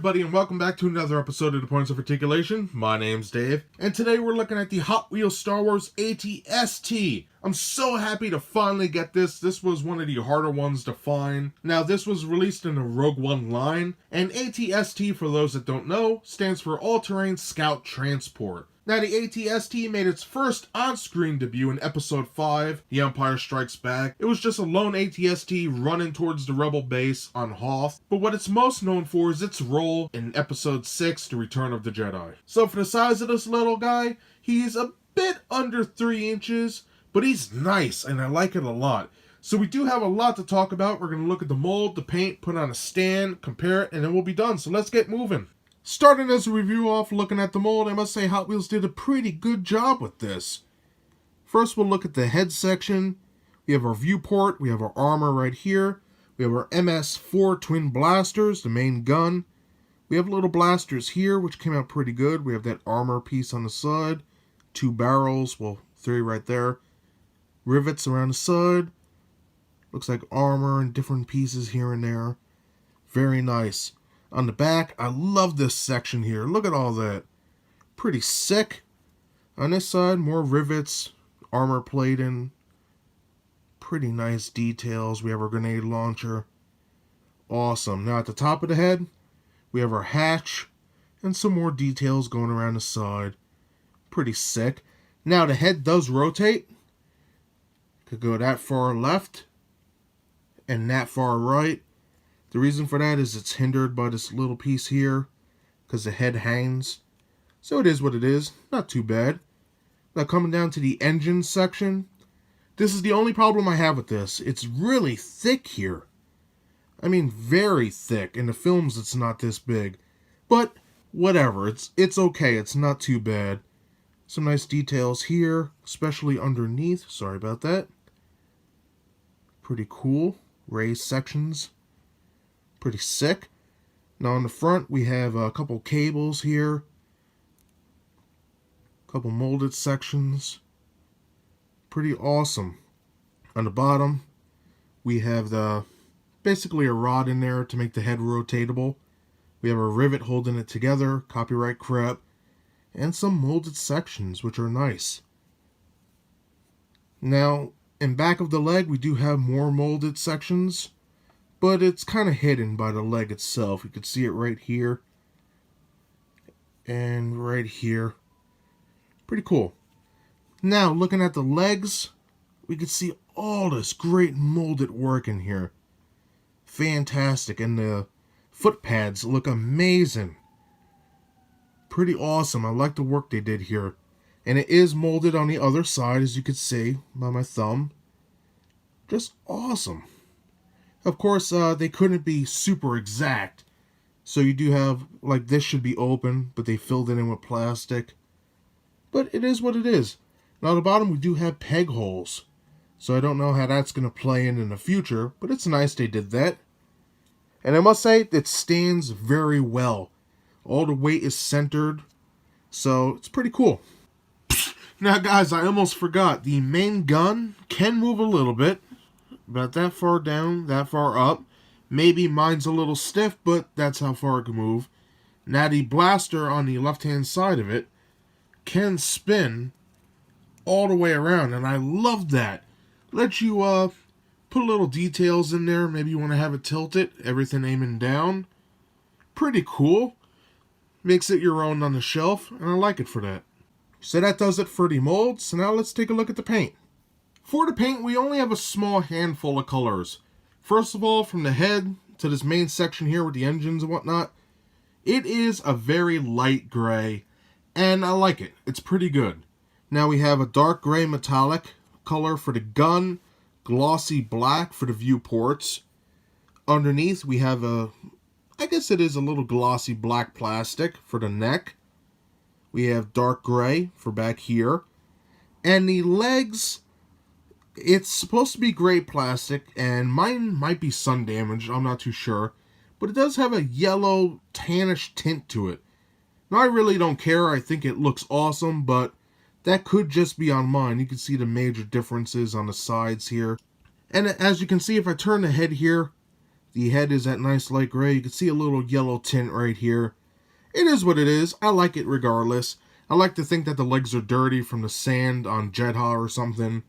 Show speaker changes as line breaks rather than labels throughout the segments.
everybody, and welcome back to another episode of The Points of Articulation. My name's Dave, and today we're looking at the Hot Wheels Star Wars AT-ST. I'm so happy to finally get this. This was one of the harder ones to find. Now, this was released in the Rogue One line, and AT-ST, for those that don't know, stands for All-Terrain Scout Transport. Now, the AT-ST made its first on-screen debut in Episode 5, The Empire Strikes Back. It was just a lone AT-ST running towards the Rebel base on Hoth, but what it's most known for is its role in Episode 6, The Return of the Jedi. So for the size of this little guy, he's a bit under 3 inches, but he's nice, and I like it a lot. So we do have a lot to talk about. We're going to look at the mold, the paint, put on a stand, compare it, and then we'll be done. So let's get moving. Starting as a review off looking at the mold, I must say Hot Wheels did a pretty good job with this. First we'll look at the head section. We have our viewport, we have our armor right here. We have our MS4 twin blasters, the main gun. We have little blasters here, which came out pretty good. We have that armor piece on the side. 2 barrels, well, 3 right there. Rivets around the side. Looks like armor and different pieces here and there. Very nice. On the back, I love this section here. Look at all that. Pretty sick. On this side, more rivets, armor plating. Pretty nice details. We have our grenade launcher. Awesome. Now at the top of the head, we have our hatch and some more details going around the side. Pretty sick. Now the head does rotate. Could go that far left and that far right. The reason for that is it's hindered by this little piece here because the head hangs. So it is what it is. Not too bad. Now coming down to the engine section. This is the only problem I have with this. It's really thick here. I mean, very thick. In the films, it's not this big. But whatever. It's okay. It's not too bad. Some nice details here, especially underneath. Sorry about that. Pretty cool. Raised sections. Pretty sick. Now on the front we have a couple cables here. A couple molded sections. Pretty awesome. On the bottom we have basically a rod in there to make the head rotatable. We have a rivet holding it together, copyright crap, and some molded sections which are nice. Now in back of the leg we do have more molded sections. But it's kind of hidden by the leg itself. You can see it right here. And right here. Pretty cool. Now, looking at the legs, we can see all this great molded work in here. Fantastic. And the foot pads look amazing. Pretty awesome. I like the work they did here. And it is molded on the other side, as you can see by my thumb. Just awesome. Of course, they couldn't be super exact. So you do have, like this should be open, but they filled it in with plastic. But it is what it is. Now at the bottom we do have peg holes. So I don't know how that's going to play in the future, but it's nice they did that. And I must say, it stands very well. All the weight is centered, so it's pretty cool. Now guys, I almost forgot. The main gun can move a little bit. About that far down, that far up. Maybe mine's a little stiff, but that's how far it can move. Now the blaster on the left-hand side of it can spin all the way around, and I love that. Let you put little details in there. Maybe you want to have it tilted, everything aiming down. Pretty cool. Makes it your own on the shelf, and I like it for that. So that does it for the molds. So now let's take a look at the paint. For the paint, we only have a small handful of colors. First of all, from the head to this main section here with the engines and whatnot, it is a very light gray, and I like it. It's pretty good. Now we have a dark gray metallic color for the gun, glossy black for the viewports. Underneath, we have I guess it is a little glossy black plastic for the neck. We have dark gray for back here. And the legs, it's supposed to be gray plastic, and mine might be sun damaged, I'm not too sure. But it does have a yellow tannish tint to it. Now I really don't care, I think it looks awesome, but that could just be on mine. You can see the major differences on the sides here. And as you can see, if I turn the head here, The head is that nice light gray. You can see a little yellow tint right here. It is what it is. I like it regardless. I like to think that the legs are dirty from the sand on Jedha or something.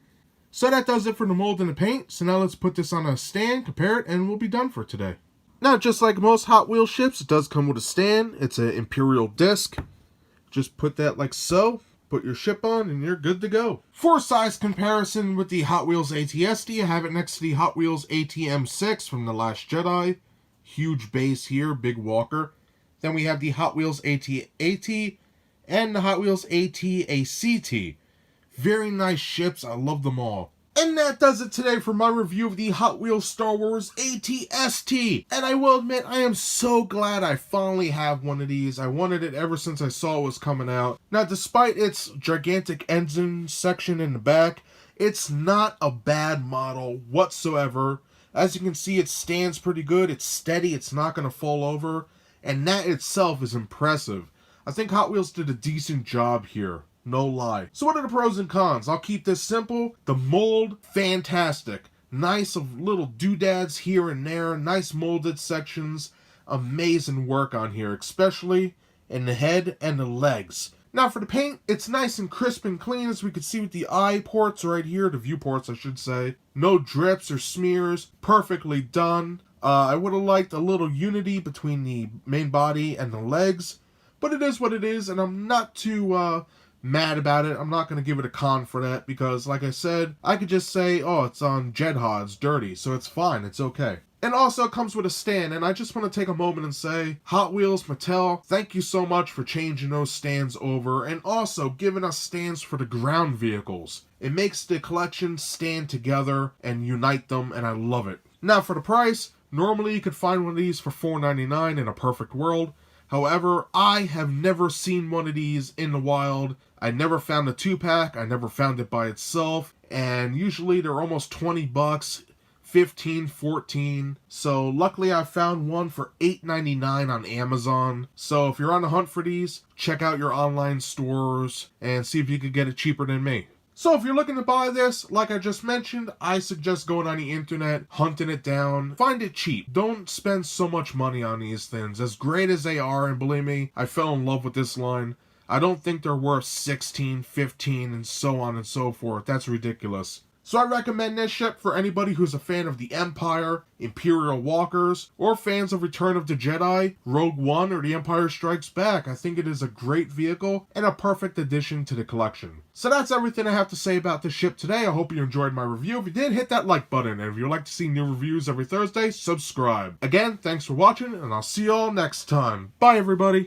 So that does it for the mold and the paint. So now let's put this on a stand, compare it, and we'll be done for today. Now, just like most Hot Wheels ships, it does come with a stand. It's an Imperial disc. Just put that like so. Put your ship on and you're good to go. For size comparison with the Hot Wheels AT-ST, I have it next to the Hot Wheels AT-M6 from The Last Jedi. Huge base here, big walker. Then we have the Hot Wheels AT-AT and the Hot Wheels AT-ACT. Very nice ships, I love them all. And that does it today for my review of the Hot Wheels Star Wars AT-ST. And I will admit, I am so glad I finally have one of these. I wanted it ever since I saw it was coming out. Now, despite its gigantic engine section in the back, it's not a bad model whatsoever. As you can see, it stands pretty good. It's steady. It's not going to fall over. And that itself is impressive. I think Hot Wheels did a decent job here. No lie. So what are the pros and cons? I'll keep this simple. The mold, fantastic. Nice of little doodads here and there. Nice molded sections. Amazing work on here, especially in the head and the legs. Now for the paint, it's nice and crisp and clean, as we can see with the eye ports right here. The viewports, I should say. No drips or smears. Perfectly done. I would have liked a little unity between the main body and the legs. But it is what it is, and I'm not too mad about it. I'm not going to give it a con for that because, like I said, I could just say, oh, it's on Jedha, it's dirty, so it's fine, it's okay. And also, it comes with a stand, and I just want to take a moment and say, Hot Wheels, Mattel, thank you so much for changing those stands over, and also giving us stands for the ground vehicles. It makes the collection stand together and unite them, and I love it. Now, for the price, normally you could find one of these for $4.99 in a perfect world. However, I have never seen one of these in the wild. I never found a 2-pack. I never found it by itself. And usually they're almost 20 bucks, 15, 14. So luckily I found one for $8.99 on Amazon. So if you're on the hunt for these, check out your online stores and see if you could get it cheaper than me. So if you're looking to buy this, like I just mentioned, I suggest going on the internet, hunting it down, find it cheap. Don't spend so much money on these things. As great as they are, and believe me, I fell in love with this line, I don't think they're worth 16, 15, and so on and so forth. That's ridiculous. So I recommend this ship for anybody who's a fan of the Empire, Imperial Walkers, or fans of Return of the Jedi, Rogue One, or The Empire Strikes Back. I think it is a great vehicle and a perfect addition to the collection. So that's everything I have to say about this ship today. I hope you enjoyed my review. If you did, hit that like button. And if you'd like to see new reviews every Thursday, subscribe. Again, thanks for watching, and I'll see you all next time. Bye, everybody.